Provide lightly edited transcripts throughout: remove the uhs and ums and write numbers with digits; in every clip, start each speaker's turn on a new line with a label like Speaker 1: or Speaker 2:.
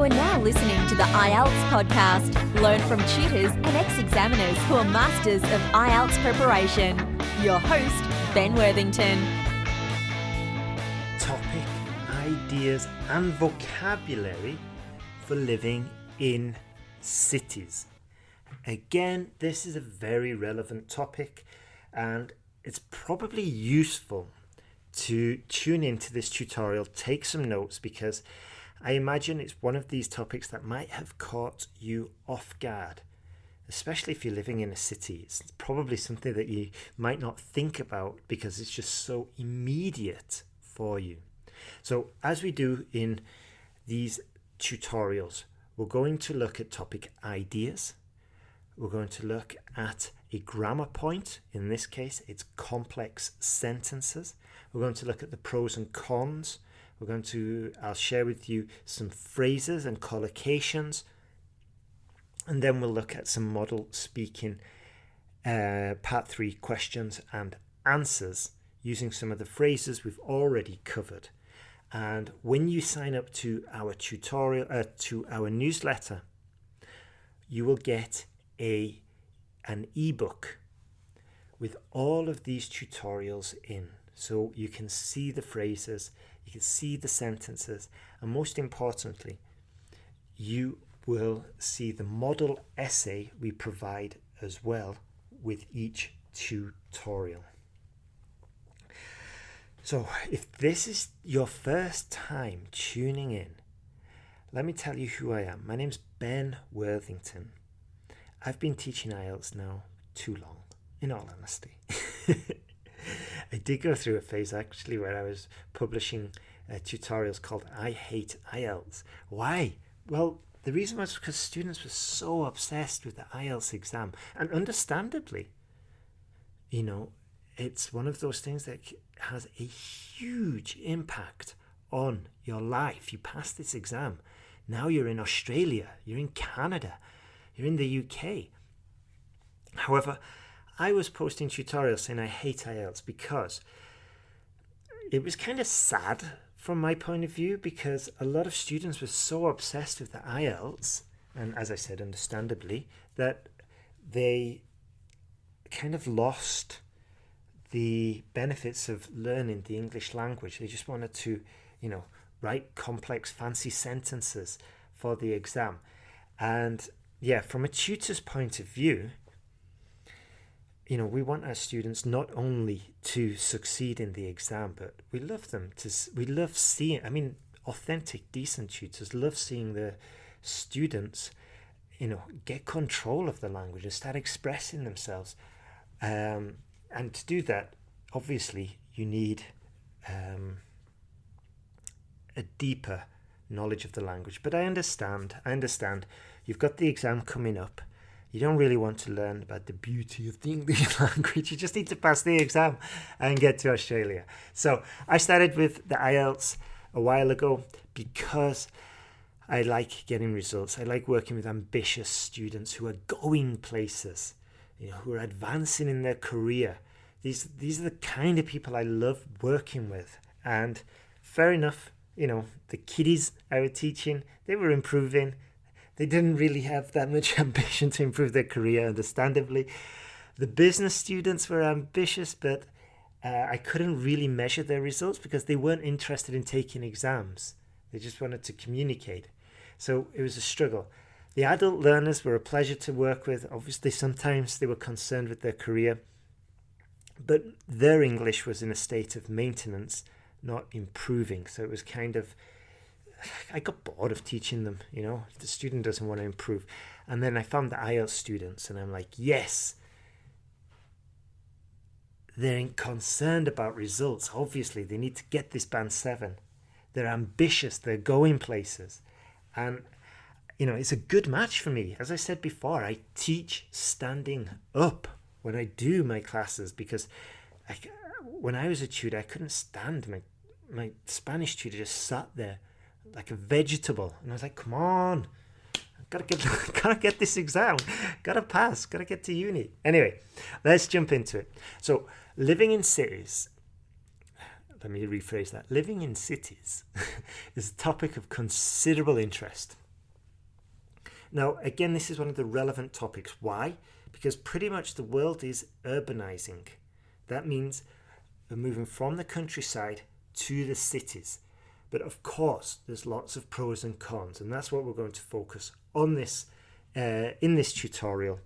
Speaker 1: are now listening to the IELTS podcast. Learn from tutors and ex-examiners who are masters of IELTS preparation. Your host, Ben Worthington.
Speaker 2: Topic, ideas and vocabulary for living in cities. Again, this is a very relevant topic, and it's probably useful to tune into this tutorial, take some notes, because I imagine it's one of these topics that might have caught you off guard, especially if you're living in a city. It's probably something that you might not think about because it's just so immediate for you. So as we do in these tutorials, we're going to look at topic ideas. We're going to look at a grammar point. In this case, it's complex sentences. We're going to look at the pros and cons. I'll share with you some phrases and collocations. And then we'll look at some model speaking part 3 questions and answers using some of the phrases we've already covered. And when you sign up to our tutorial, to our newsletter, you will get an ebook with all of these tutorials in. So you can see the phrases, you can see the sentences, and most importantly, you will see the model essay we provide as well with each tutorial. So if this is your first time tuning in, let me tell you who I am. My name's Ben Worthington. I've been teaching IELTS now too long, in all honesty. I did go through a phase actually where I was publishing tutorials called I Hate IELTS. Why? Well, the reason was because students were so obsessed with the IELTS exam, and understandably. You know, it's one of those things that has a huge impact on your life. You pass this exam, now you're in Australia, you're in Canada, you're in the UK. However, I was posting tutorials saying I hate IELTS because it was kind of sad from my point of view, because a lot of students were so obsessed with the IELTS, and as I said, understandably, that they kind of lost the benefits of learning the English language. They just wanted to, write complex, fancy sentences for the exam. And yeah, from a tutor's point of view, we want our students not only to succeed in the exam, but we love seeing, authentic, decent tutors love seeing the students, get control of the language and start expressing themselves. And to do that, obviously, you need a deeper knowledge of the language. But I understand. You've got the exam coming up. You don't really want to learn about the beauty of the English language. You just need to pass the exam and get to Australia. So I started with the IELTS a while ago because I like getting results. I like working with ambitious students who are going places, who are advancing in their career. These are the kind of people I love working with. And fair enough, the kiddies I was teaching, they were improving. They didn't really have that much ambition to improve their career, understandably. The business students were ambitious, but I couldn't really measure their results because they weren't interested in taking exams. They just wanted to communicate. So it was a struggle. The adult learners were a pleasure to work with. Obviously, sometimes they were concerned with their career, but their English was in a state of maintenance, not improving. So it was I got bored of teaching them, if the student doesn't want to improve. And then I found the IELTS students and I'm like, yes, they're concerned about results. Obviously, they need to get this band 7. They're ambitious. They're going places. And, it's a good match for me. As I said before, I teach standing up when I do my classes because when I was a tutor, I couldn't stand. My Spanish tutor just sat there like a vegetable, and I was like, come on, gotta get this exam, gotta pass, gotta get to uni. Anyway, let's jump into it. So living in cities, let me rephrase that. Living in cities is a topic of considerable interest Now, again, this is one of the relevant topics. Why? Because pretty much the world is urbanizing. That means we're moving from the countryside to the cities. But of course, there's lots of pros and cons, and that's what we're going to focus on this in this tutorial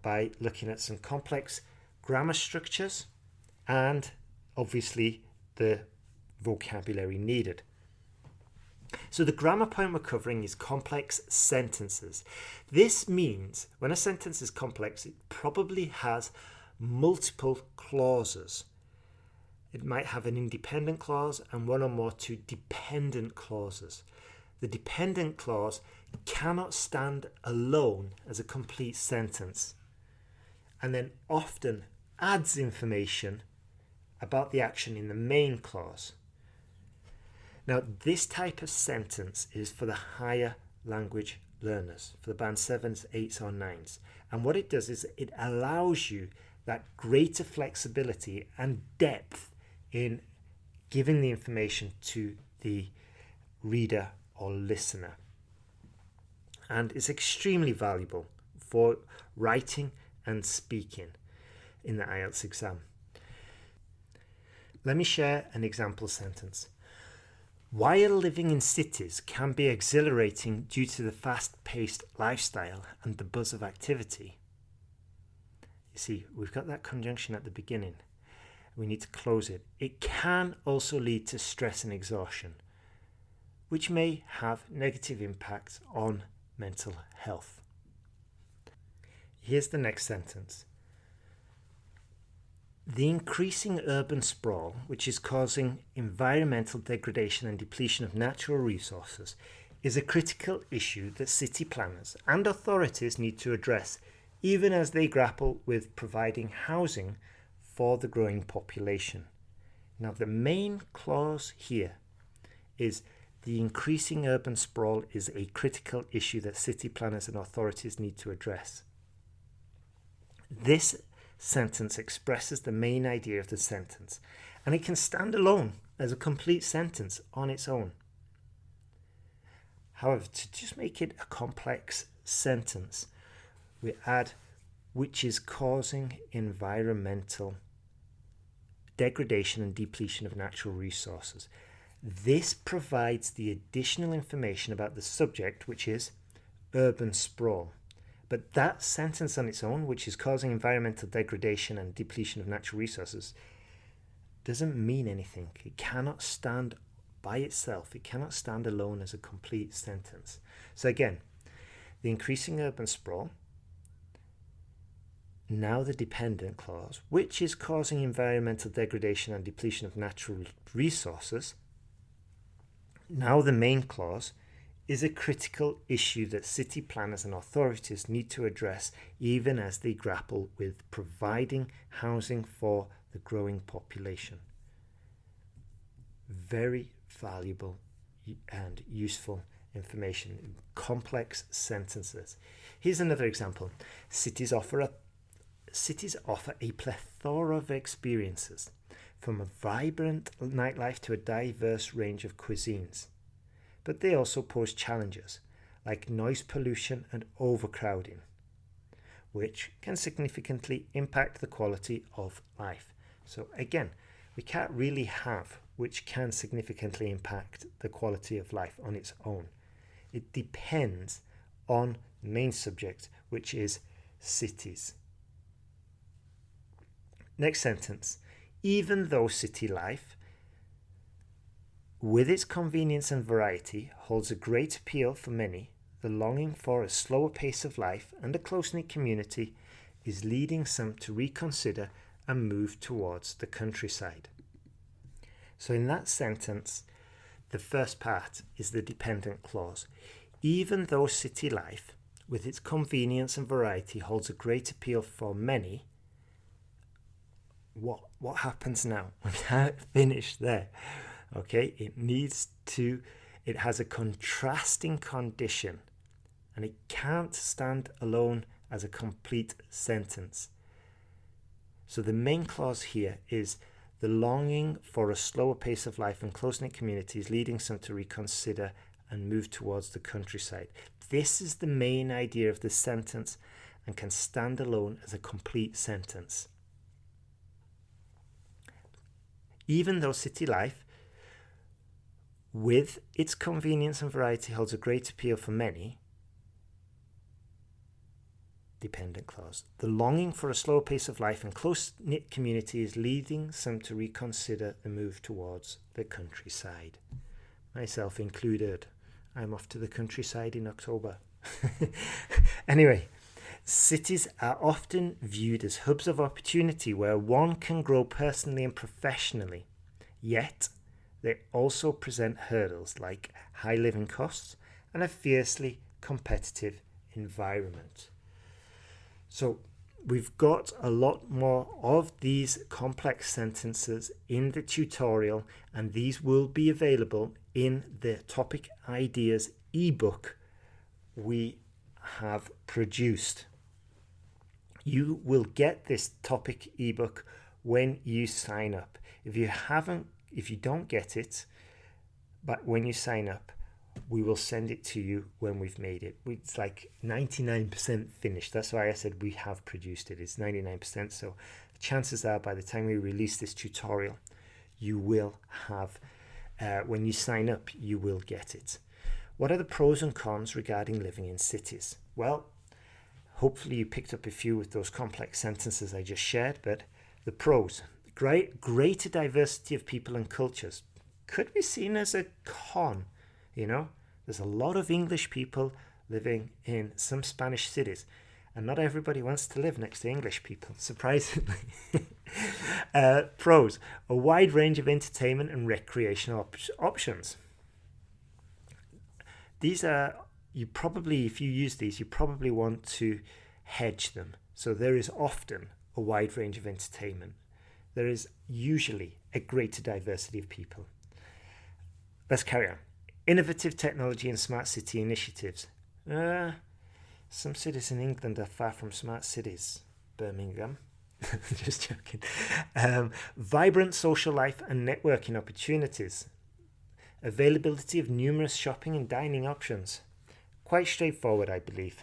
Speaker 2: by looking at some complex grammar structures and obviously the vocabulary needed. So the grammar point we're covering is complex sentences. This means when a sentence is complex, it probably has multiple clauses. It might have an independent clause and one or more two dependent clauses. The dependent clause cannot stand alone as a complete sentence, and then often adds information about the action in the main clause. Now, this type of sentence is for the higher language learners, for the band 7s, 8s or 9s. And what it does is it allows you that greater flexibility and depth in giving the information to the reader or listener. And it's extremely valuable for writing and speaking in the IELTS exam. Let me share an example sentence. While living in cities can be exhilarating due to the fast-paced lifestyle and the buzz of activity. You see, we've got that conjunction at the beginning. We need to close it. It can also lead to stress and exhaustion, which may have negative impacts on mental health. Here's the next sentence. The increasing urban sprawl, which is causing environmental degradation and depletion of natural resources, is a critical issue that city planners and authorities need to address, even as they grapple with providing housing for the growing population. Now, the main clause here is the increasing urban sprawl is a critical issue that city planners and authorities need to address. This sentence expresses the main idea of the sentence, and it can stand alone as a complete sentence on its own. However, to just make it a complex sentence, we add which is causing environmental degradation and depletion of natural resources. This provides the additional information about the subject, which is urban sprawl. But that sentence on its own, which is causing environmental degradation and depletion of natural resources, doesn't mean anything. It cannot stand by itself. It cannot stand alone as a complete sentence. So again, the increasing urban sprawl, now the dependent clause, which is causing environmental degradation and depletion of natural resources, now the main clause, is a critical issue that city planners and authorities need to address even as they grapple with providing housing for the growing population. Very valuable and useful information, complex sentences. Here's another example. Cities offer a plethora of experiences, from a vibrant nightlife to a diverse range of cuisines. But they also pose challenges like noise pollution and overcrowding, which can significantly impact the quality of life. So again, we can't really have which can significantly impact the quality of life on its own. It depends on the main subject, which is cities. Next sentence. Even though city life, with its convenience and variety, holds a great appeal for many, the longing for a slower pace of life and a close-knit community is leading some to reconsider and move towards the countryside. So in that sentence, the first part is the dependent clause. Even though city life, with its convenience and variety, holds a great appeal for many, what happens now? We can't finish there. Okay, it has a contrasting condition and it can't stand alone as a complete sentence. So the main clause here is the longing for a slower pace of life and close-knit communities leading some to reconsider and move towards the countryside. This is the main idea of this sentence and can stand alone as a complete sentence. Even though city life, with its convenience and variety, holds a great appeal for many, dependent clause, the longing for a slower pace of life and close-knit community is leading some to reconsider the move towards the countryside. Myself included. I'm off to the countryside in October. Anyway, cities are often viewed as hubs of opportunity where one can grow personally and professionally. Yet, they also present hurdles like high living costs and a fiercely competitive environment. So we've got a lot more of these complex sentences in the tutorial, and these will be available in the Topic Ideas ebook we have produced. You will get this topic ebook when you sign up. If you don't get it, but when you sign up, we will send it to you when we've made it. It's like 99% finished. That's why I said we have produced it. It's 99%. So the chances are by the time we release this tutorial, you will have, when you sign up, you will get it. What are the pros and cons regarding living in cities? Well, hopefully you picked up a few with those complex sentences I just shared, but the pros, greater diversity of people and cultures, could be seen as a con. You know, there's a lot of English people living in some Spanish cities, and not everybody wants to live next to English people, surprisingly. Pros, a wide range of entertainment and recreational options. These are, you probably, if you use these, you probably want to hedge them. So there is often a wide range of entertainment. There is usually a greater diversity of people. Let's carry on. Innovative technology and smart city initiatives. Some cities in England are far from smart cities. Birmingham. Just joking. Vibrant social life and networking opportunities. Availability of numerous shopping and dining options. Quite straightforward, I believe.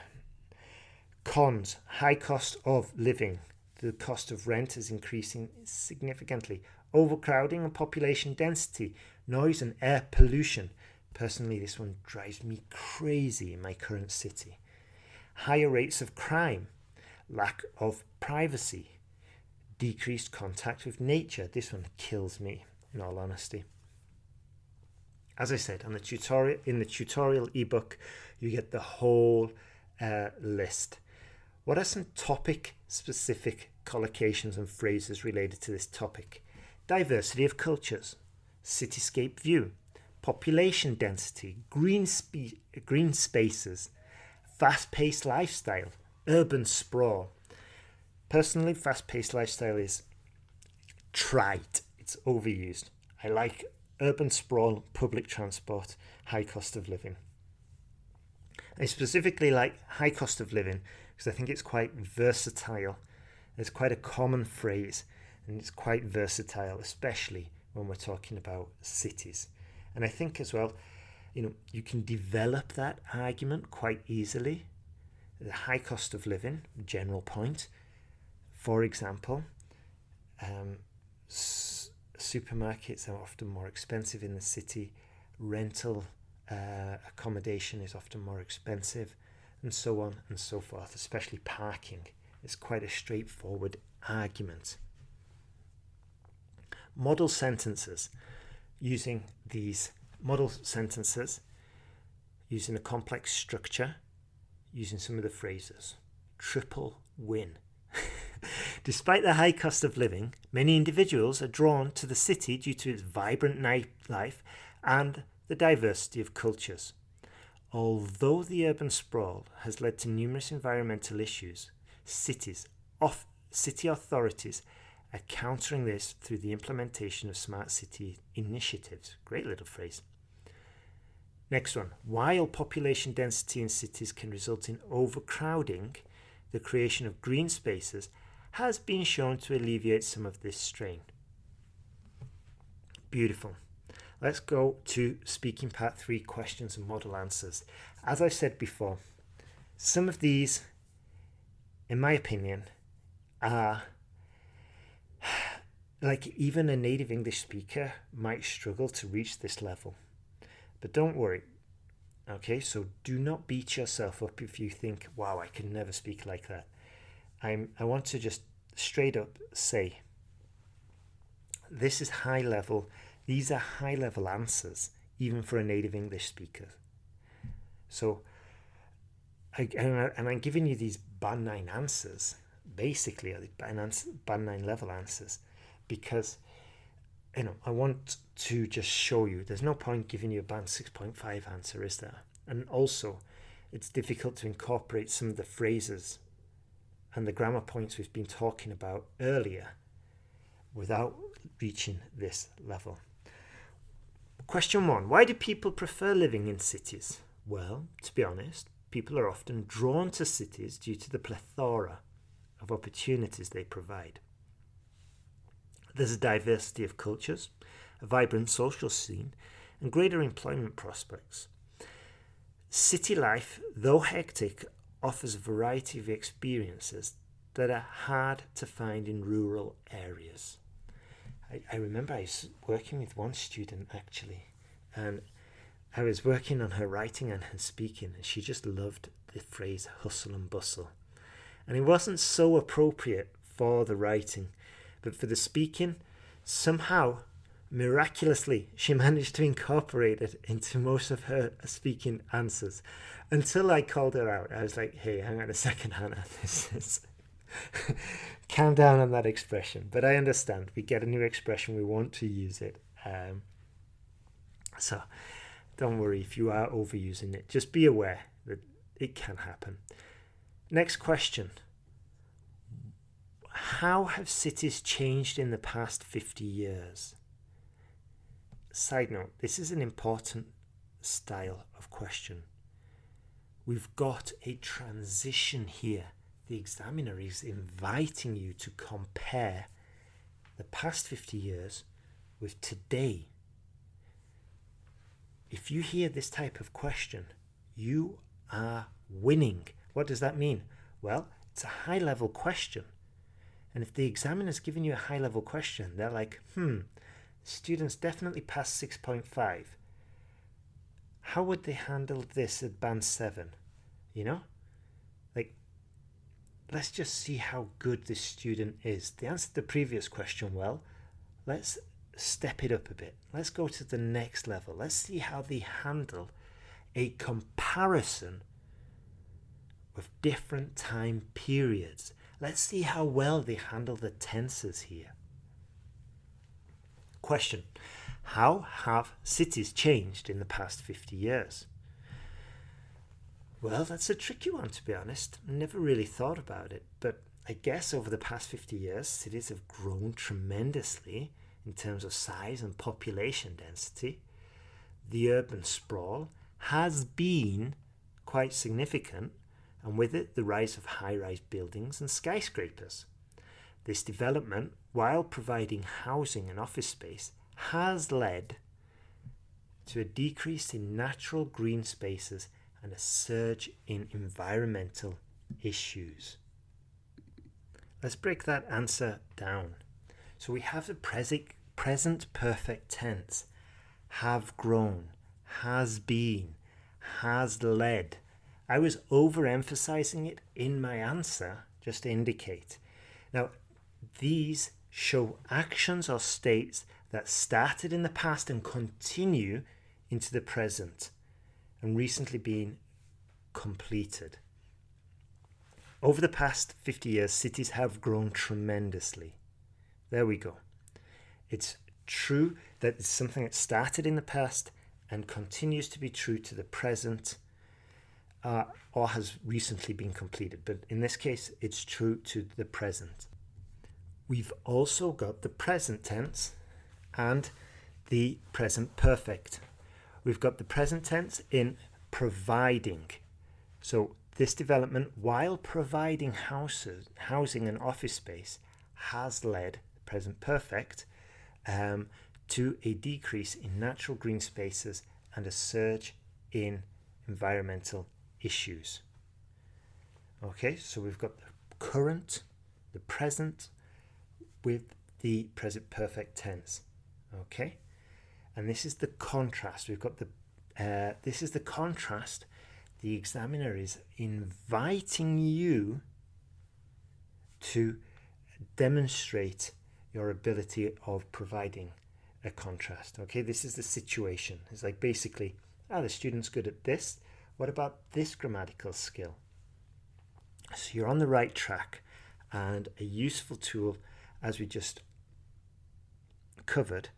Speaker 2: Cons. High cost of living. The cost of rent is increasing significantly. Overcrowding and population density. Noise and air pollution. Personally, this one drives me crazy in my current city. Higher rates of crime, lack of privacy, decreased contact with nature. This one kills me, in all honesty. As I said, in the tutorial ebook, you get the whole list. What are some topic-specific collocations and phrases related to this topic? Diversity of cultures, cityscape view, population density, green spaces, fast-paced lifestyle, urban sprawl. Personally, fast-paced lifestyle is trite. It's overused. I like urban sprawl, public transport, high cost of living. I specifically like high cost of living because I think it's quite versatile. It's quite a common phrase, and it's quite versatile, especially when we're talking about cities. And I think as well, you can develop that argument quite easily. The high cost of living, general point. For example, supermarkets are often more expensive in the city. Rental accommodation is often more expensive, and so on and so forth, especially parking. It's quite a straightforward argument. Model sentences. Using these model sentences, using a complex structure, using some of the phrases. Triple win. Despite the high cost of living, many individuals are drawn to the city due to its vibrant nightlife and the diversity of cultures. Although the urban sprawl has led to numerous environmental issues, city authorities are countering this through the implementation of smart city initiatives. Great little phrase. Next one. While population density in cities can result in overcrowding, the creation of green spaces has been shown to alleviate some of this strain. Beautiful. let's go to speaking part 3, questions and model answers. As I said before, some of these, in my opinion, are like even a native English speaker might struggle to reach this level. But don't worry. Okay, so do not beat yourself up if you think, wow, I can never speak like that. I want to just straight up say, this is high level. These are high level answers, even for a native English speaker. So, I'm giving you these Band 9 answers, basically, are the Band 9 level answers, because I want to just show you there's no point giving you a Band 6.5 answer, is there? And also, it's difficult to incorporate some of the phrases and the grammar points we've been talking about earlier without reaching this level. Question 1. Why do people prefer living in cities? Well, to be honest, people are often drawn to cities due to the plethora of opportunities they provide. There's a diversity of cultures, a vibrant social scene, and greater employment prospects. City life, though hectic, offers a variety of experiences that are hard to find in rural areas. I remember I was working with one student actually, and I was working on her writing and her speaking, and she just loved the phrase hustle and bustle. And it wasn't so appropriate for the writing, but for the speaking, somehow, miraculously, she managed to incorporate it into most of her speaking answers. Until I called her out, I was like, hey, hang on a second, Hannah, this is... calm down on that expression. But I understand, we get a new expression, we want to use it. So don't worry if you are overusing it. Just be aware that it can happen. Next question. How have cities changed in the past 50 years? Side note, this is an important style of question. We've got a transition here. The examiner is inviting you to compare the past 50 years with today. If you hear this type of question, you are winning. What does that mean? Well, it's a high-level question. And if the examiner's giving you a high-level question, they're like, students definitely passed 6.5. How would they handle this at Band 7? Let's just see how good this student is. They answered the previous question well. Let's step it up a bit. Let's go to the next level. Let's see how they handle a comparison with different time periods. Let's see how well they handle the tenses here. Question. How have cities changed in the past 50 years? Well, that's a tricky one, to be honest. Never really thought about it, but I guess over the past 50 years, cities have grown tremendously in terms of size and population density. The urban sprawl has been quite significant, and with it, the rise of high-rise buildings and skyscrapers. This development, while providing housing and office space, has led to a decrease in natural green spaces and a surge in environmental issues. Let's break that answer down. So we have the present perfect tense. Have grown, has been, has led. I was overemphasizing it in my answer just to indicate. Now, these show actions or states that started in the past and continue into the present and recently been completed. Over the past 50 years, cities have grown tremendously. There we go. It's true that it's something that started in the past and continues to be true to the present, or has recently been completed. But in this case, it's true to the present. We've also got the present tense and the present perfect. We've got the present tense in providing. So this development, while providing housing and office space, has led, present perfect, to a decrease in natural green spaces and a surge in environmental issues. Okay, so we've got the current, the present, with the present perfect tense. Okay, and this is the contrast. We've got this is the contrast. The examiner is inviting you to demonstrate your ability of providing a contrast. Okay, this is the situation. It's like basically, the student's good at this. What about this grammatical skill? So you're on the right track, and a useful tool, as we just covered,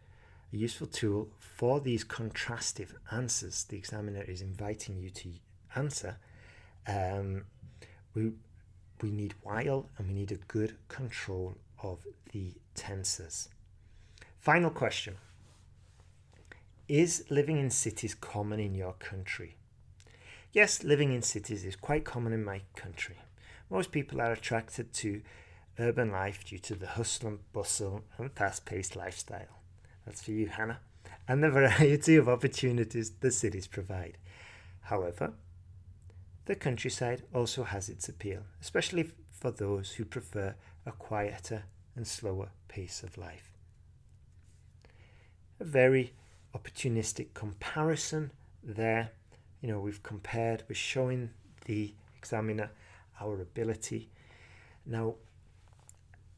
Speaker 2: a useful tool for these contrastive answers the examiner is inviting you to answer. We need while, and we need a good control of the tenses. Final question. Is living in cities common in your country? Yes, living in cities is quite common in my country. Most people are attracted to urban life due to the hustle and bustle and fast-paced lifestyle. That's for you, Hannah. And the variety of opportunities the cities provide. However, the countryside also has its appeal, especially for those who prefer a quieter and slower pace of life. A very opportunistic comparison there. We've compared, we're showing the examiner our ability. Now,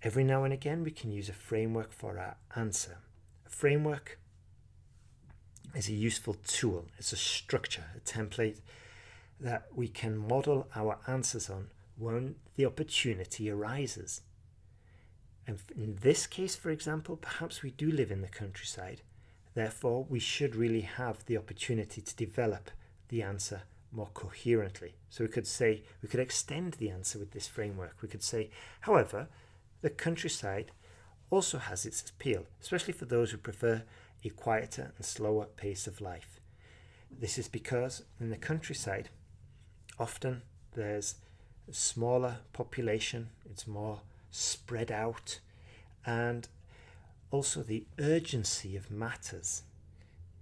Speaker 2: every now and again, we can use a framework for our answer. A framework is a useful tool. It's a structure, a template that we can model our answers on when the opportunity arises. And in this case, for example, perhaps we do live in the countryside. Therefore, we should really have the opportunity to develop the answer more coherently. So we could extend the answer with this framework. We could say, however, the countryside also has its appeal, especially for those who prefer a quieter and slower pace of life. This is because in the countryside, often there's a smaller population, it's more spread out, and also the urgency of matters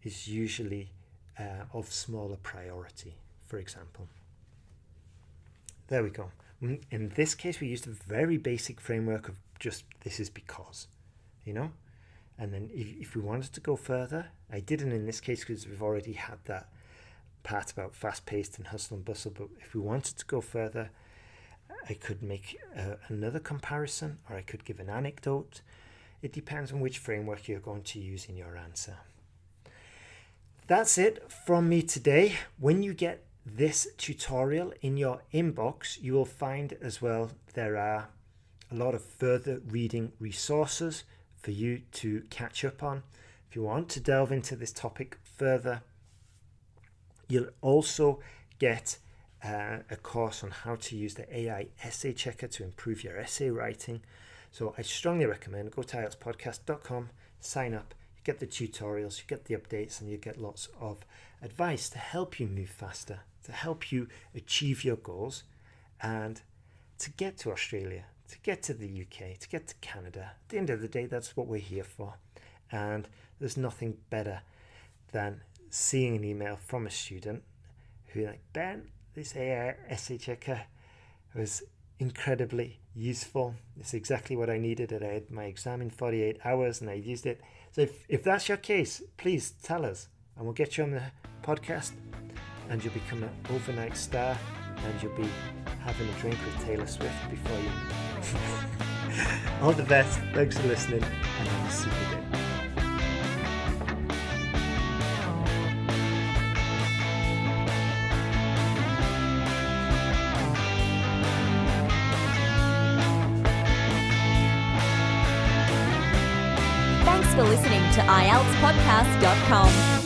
Speaker 2: is usually of smaller priority, for example. There we go. In this case, we used a very basic framework of just this is because, and then if we wanted to go further, I didn't in this case because we've already had that part about fast-paced and hustle and bustle, but if we wanted to go further, I could make another comparison, or I could give an anecdote. It depends on which framework you're going to use in your answer. That's it from me today. When you get this tutorial in your inbox, you will find as well there are a lot of further reading resources for you to catch up on. If you want to delve into this topic further, you'll also get a course on how to use the AI essay checker to improve your essay writing. So I strongly recommend go to IELTSPodcast.com, sign up, you get the tutorials, you get the updates, and you get lots of advice to help you move faster, to help you achieve your goals, and to get to Australia, to get to the UK, to get to Canada. At the end of the day, that's what we're here for. And there's nothing better than seeing an email from a student who like, Ben, this AI essay checker was incredibly useful. It's exactly what I needed. I had my exam in 48 hours and I used it. So if that's your case, please tell us and we'll get you on the podcast and you'll become an overnight star and you'll be having a drink with Taylor Swift before you. All the best. Thanks for listening and have a super day.
Speaker 1: Thanks for listening to IELTSPodcast.com.